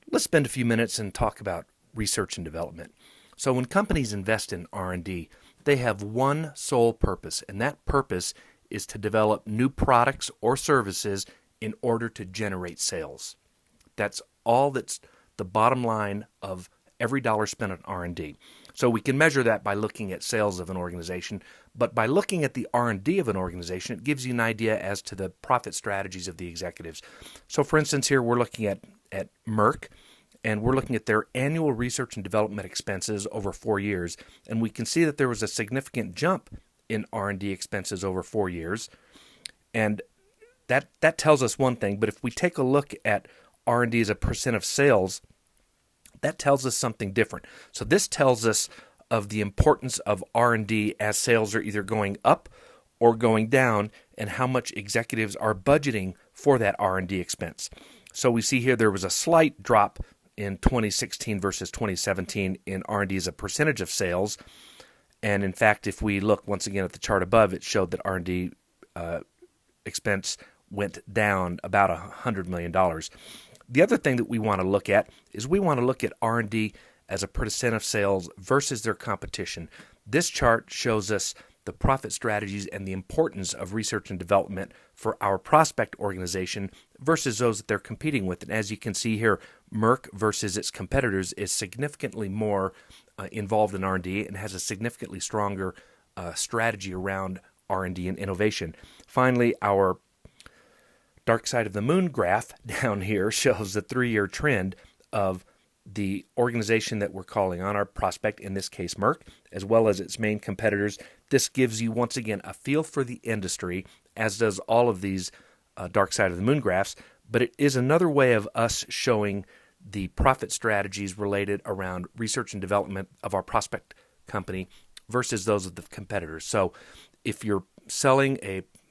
Let's spend a few minutes and talk about research and development. So when companies invest in R&D, they have one sole purpose, and that purpose is to develop new products or services in order to generate sales. That's all that's the bottom line of every dollar spent on R&D. So we can measure that by looking at sales of an organization, but by looking at the R&D of an organization, it gives you an idea as to the profit strategies of the executives. So for instance, here we're looking at Merck, and we're looking at their annual research and development expenses over 4 years, and we can see that there was a significant jump in R&D expenses over 4 years, and that tells us one thing. But if we take a look at R&D as a percent of sales, that tells us something different. So this tells us of the importance of R&D as sales are either going up or going down, and how much executives are budgeting for that R&D expense. So we see here there was a slight drop in 2016 versus 2017 in R&D as a percentage of sales. And in fact, if we look once again at the chart above, it showed that R&D expense went down about $100 million. The other thing that we want to look at is we want to look at R&D as a percent of sales versus their competition. This chart shows us the profit strategies and the importance of research and development for our prospect organization versus those that they're competing with. And as you can see here, Merck versus its competitors is significantly more involved in R&D and has a significantly stronger strategy around R&D and innovation. Finally, our dark side of the moon graph down here shows the 3-year trend of the organization that we're calling on, our prospect, in this case Merck, as well as its main competitors. This gives you, once again, a feel for the industry, as does all of these dark side of the moon graphs, but it is another way of us showing the profit strategies related around research and development of our prospect company versus those of the competitors. So if you're selling a